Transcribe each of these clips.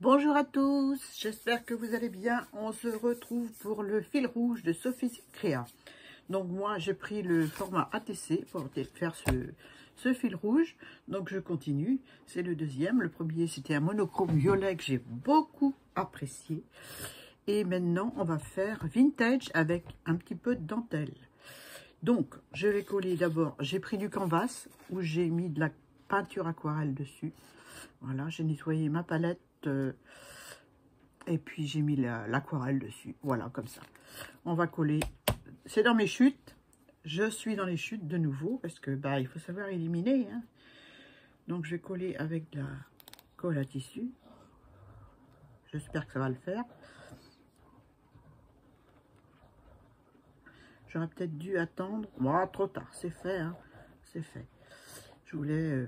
Bonjour à tous, j'espère que vous allez bien. On se retrouve pour le fil rouge de Sophie Créa. Donc moi j'ai pris le format ATC pour faire ce fil rouge. Donc je continue, c'est le deuxième. Le premier c'était un monochrome violet que j'ai beaucoup apprécié. Et maintenant on va faire vintage avec un petit peu de dentelle. Donc je vais coller d'abord, j'ai pris du canvas où j'ai mis de la peinture aquarelle dessus. Voilà, j'ai nettoyé ma palette. Et puis j'ai mis l'aquarelle dessus, voilà, comme ça. On va coller, c'est dans mes chutes, je suis dans les chutes de nouveau, parce que bah il faut savoir éliminer, hein. Donc je vais coller avec de la colle à tissu, j'espère que ça va le faire. J'aurais peut-être dû attendre, bon, trop tard, c'est fait, hein. C'est fait. Je voulais,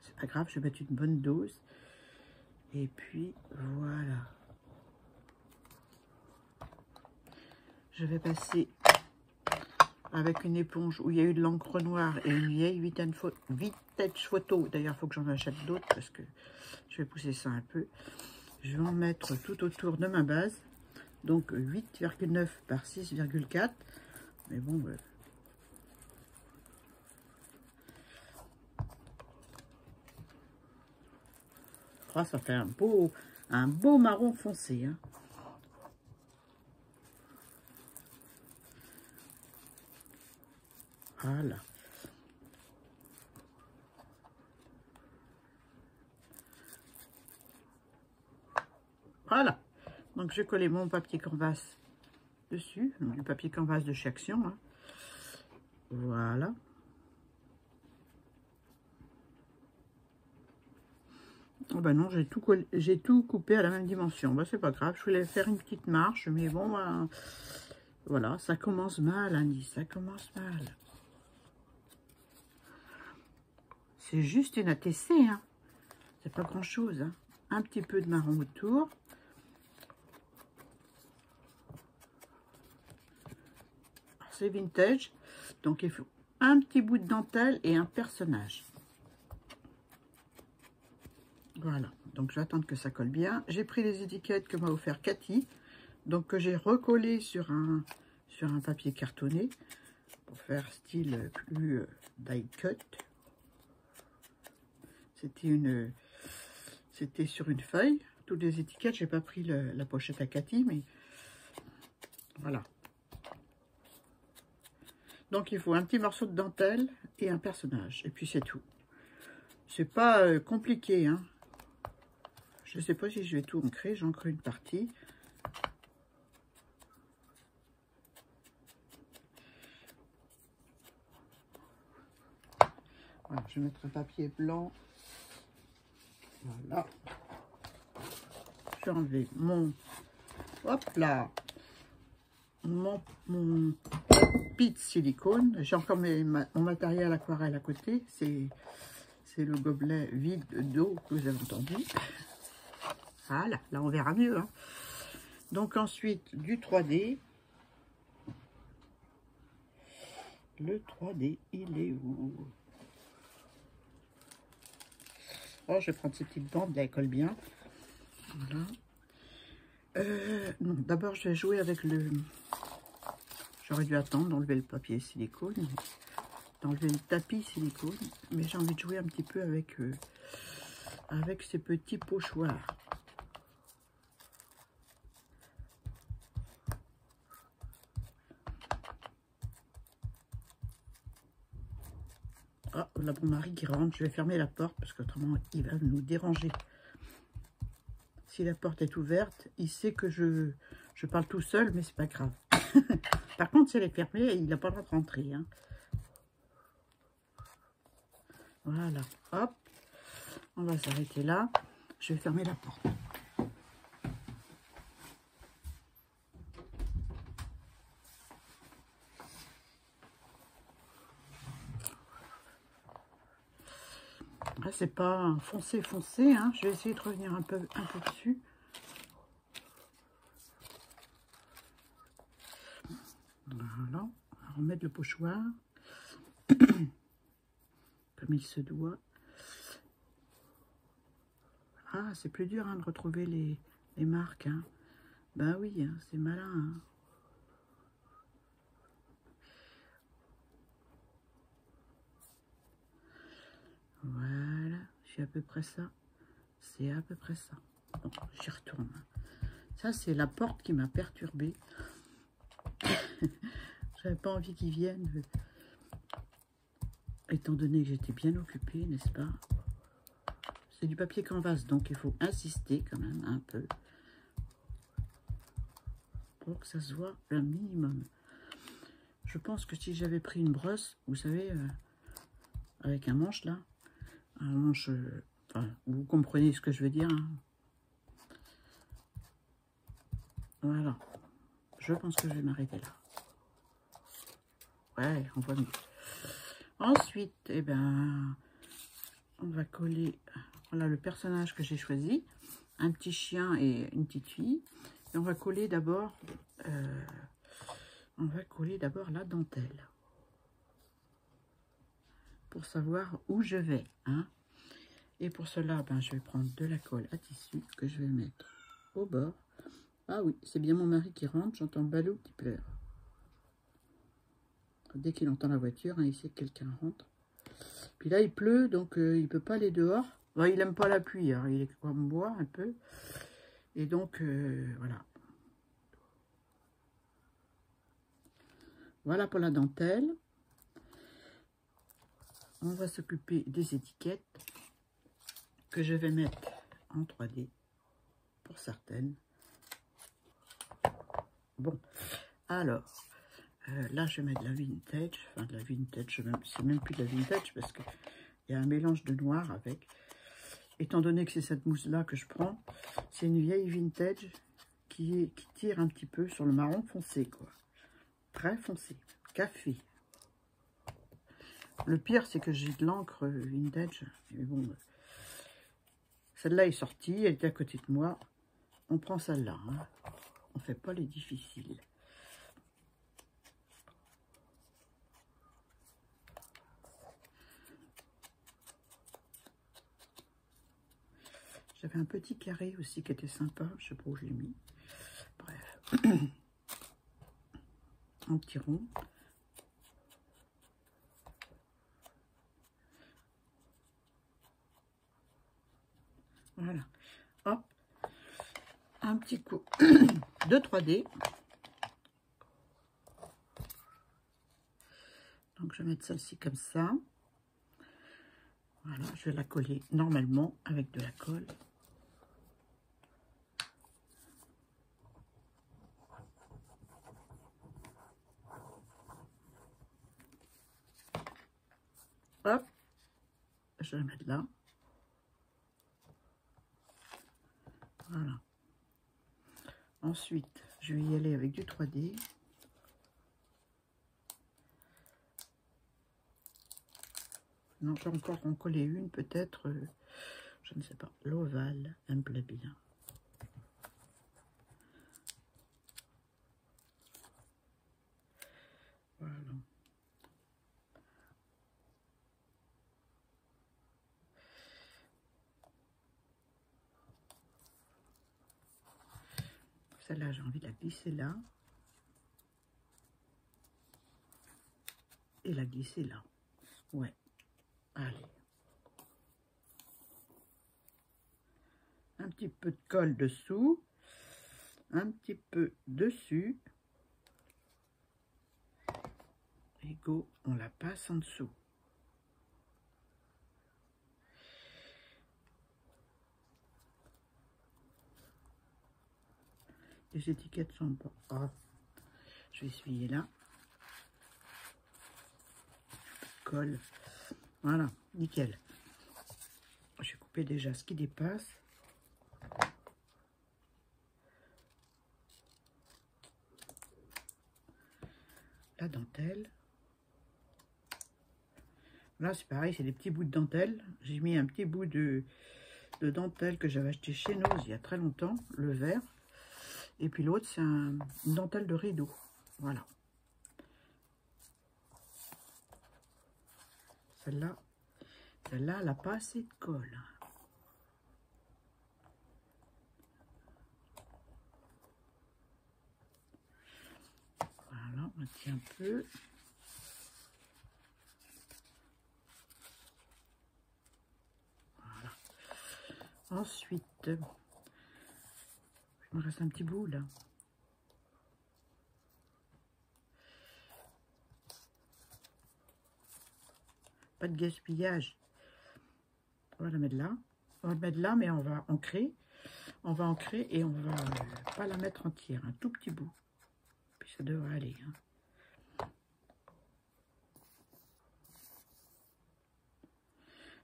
c'est pas grave, je vais mettre une bonne dose, et puis voilà. Je vais passer avec une éponge où il y a eu de l'encre noire et une vieille vintage photo. D'ailleurs, il faut que j'en achète d'autres parce que je vais pousser ça un peu. Je vais en mettre tout autour de ma base. Donc 8,9 par 6,4. Mais bon, oh, ça fait un beau marron foncé, hein. Voilà. Voilà. Donc, je collé mon papier canvas dessus. Du papier canvas de chez Action, hein. Voilà. Oh ben non, j'ai tout coupé à la même dimension. Ben, c'est pas grave, je voulais faire une petite marche, mais bon, ben, voilà, ça commence mal, Annie, ça commence mal. C'est juste une ATC, hein. C'est pas grand chose, hein. Un petit peu de marron autour. C'est vintage, donc il faut un petit bout de dentelle et un personnage. Voilà, donc j'attends que ça colle bien. J'ai pris les étiquettes que m'a offert Cathy, donc que j'ai recollé sur un papier cartonné pour faire style plus die cut. C'était sur une feuille, toutes les étiquettes. J'ai pas pris la pochette à Cathy, mais voilà. Donc il faut un petit morceau de dentelle et un personnage, et puis c'est tout. C'est pas compliqué, hein. Je sais pas si je vais tout ancrer, j'encre une partie. Voilà, je vais mettre un papier blanc. Voilà. Je vais enlever mon... Hop là, mon pit silicone. J'ai encore mon matériel aquarelle à côté. C'est le gobelet vide d'eau que vous avez entendu. Voilà, là on verra mieux, hein. Donc ensuite du 3D. Le 3D, il est où? Oh, je vais prendre ces petites bandes, là, elles collent bien. Voilà. Non, d'abord je vais jouer avec le... J'aurais dû attendre d'enlever le papier silicone, d'enlever le tapis silicone, mais j'ai envie de jouer un petit peu avec, avec ces petits pochoirs. Ah, là mon mari qui rentre, je vais fermer la porte parce qu'autrement il va nous déranger. Si la porte est ouverte, il sait que je parle tout seul, mais c'est pas grave. Par contre, si elle est fermée, il n'a pas le droit de rentrer, hein. Voilà, hop, on va s'arrêter là. Je vais fermer la porte. Là, c'est pas foncé, hein. Je vais essayer de revenir un peu dessus. Voilà, on va remettre le pochoir comme il se doit. Ah, c'est plus dur hein, de retrouver les marques. Hein. Ben oui, hein, c'est malin. Hein. Voilà, j'ai à peu près ça. C'est à peu près ça. Bon, j'y retourne. Ça, c'est la porte qui m'a perturbée. J'avais pas envie qu'ils viennent. Étant donné que j'étais bien occupée, n'est-ce pas? C'est du papier canvas, donc il faut insister quand même un peu. Pour que ça se voit un minimum. Je pense que si j'avais pris une brosse, vous savez, avec un manche là, un manche, enfin, vous comprenez ce que je veux dire. Hein. Voilà. Je pense que je vais m'arrêter là. Ouais, on voit mieux. Ensuite, eh ben, on va coller, voilà le personnage que j'ai choisi, un petit chien et une petite fille. Et on va coller d'abord, la dentelle pour savoir où je vais. Hein. Et pour cela, ben, je vais prendre de la colle à tissu que je vais mettre au bord. Ah oui, c'est bien mon mari qui rentre, j'entends Balou qui pleure. Dès qu'il entend la voiture, hein, il sait que quelqu'un rentre. Puis là, il pleut, donc il ne peut pas aller dehors. Bon, il n'aime pas la pluie, hein, il est comme moi un peu. Et donc, voilà. Voilà pour la dentelle. On va s'occuper des étiquettes que je vais mettre en 3D pour certaines. Bon, alors, là, je vais mettre de la vintage. Enfin, de la vintage, c'est même plus de la vintage parce qu'il y a un mélange de noir avec. Étant donné que c'est cette mousse-là que je prends, c'est une vieille vintage qui tire un petit peu sur le marron foncé, quoi. Très foncé. Café. Le pire, c'est que j'ai de l'encre vintage. Mais bon, celle-là est sortie, elle était à côté de moi. On prend celle-là. Hein. On ne fait pas les difficiles. J'avais un petit carré aussi qui était sympa. Je sais pas où je l'ai mis. Bref. Un petit rond. Voilà. Hop. Un petit coup de 3D. Donc, je vais mettre celle-ci comme ça. Voilà, je vais la coller normalement avec de la colle. Hop. Je vais la mettre là. Voilà. Ensuite, je vais y aller avec du 3D. Non, j'ai encore en collé une, peut-être, je ne sais pas. L'ovale, elle me plaît bien. Voilà. Celle-là, j'ai envie de la glisser là. Et la glisser là. Ouais. Allez. Un petit peu de colle dessous. Un petit peu dessus. Et go, on la passe en dessous. Les étiquettes sont pas... Oh. Je vais essuyer là. Colle. Voilà, nickel. J'ai coupé déjà ce qui dépasse. La dentelle. Là, c'est pareil, c'est des petits bouts de dentelle. J'ai mis un petit bout de dentelle que j'avais acheté chez Nose il y a très longtemps, le vert. Et puis l'autre, c'est une dentelle de rideau. Voilà. Celle-là, elle n'a pas assez de colle. grignoter un peu. Voilà. Ensuite, il me reste un petit bout là. Pas de gaspillage. On va la mettre là. On va la mettre là, mais on va ancrer. On va ancrer et on va pas la mettre entière. Un tout petit bout. Puis ça devrait aller. Hein.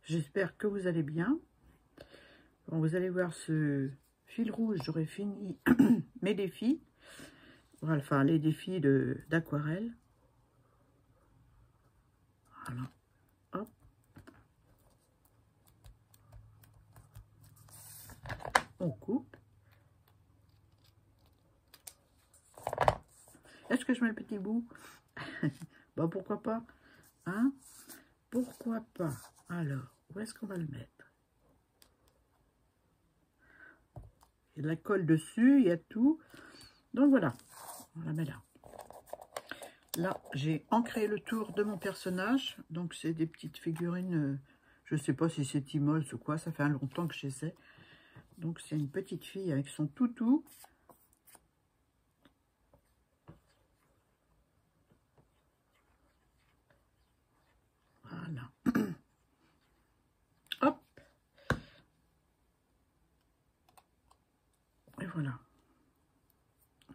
J'espère que vous allez bien. Bon, vous allez voir ce fil rouge. J'aurai fini mes défis. Voilà, enfin, les défis d'aquarelle. Voilà. Hop. On coupe. Est-ce que je mets le petit bout? Bon, pourquoi pas? Hein? Pourquoi pas? Alors, où est-ce qu'on va le mettre? Il y a de la colle dessus, il y a tout. Donc voilà, on la met là. Là, j'ai ancré le tour de mon personnage. Donc, c'est des petites figurines. Je ne sais pas si c'est Timols ou quoi. Ça fait longtemps que j'essaie. Donc, c'est une petite fille avec son toutou. Voilà. Hop. Et voilà.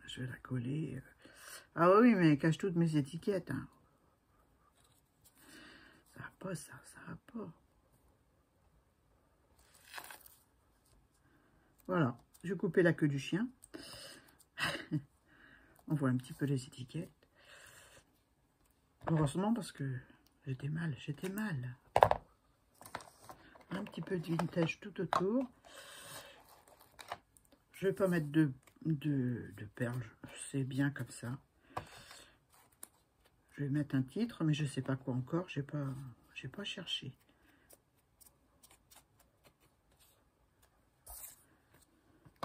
Je vais la coller. Ah oui, mais elle cache toutes mes étiquettes. Hein. Ça va pas, ça va pas. Voilà, je vais couper la queue du chien. On voit un petit peu les étiquettes. Heureusement parce que j'étais mal. Un petit peu de vintage tout autour. Je vais pas mettre de perles, c'est bien comme ça. Je vais mettre un titre, mais je sais pas quoi encore, j'ai pas cherché.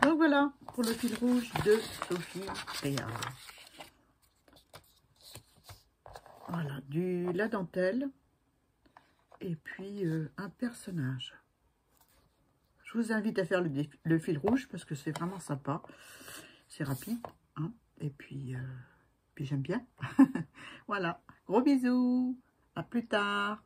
Donc voilà pour le fil rouge de Sophie Créa. Voilà, la dentelle et puis un personnage. Je vous invite à faire le fil rouge parce que c'est vraiment sympa. C'est rapide. Hein, et puis j'aime bien. Voilà. Gros bisous. À plus tard.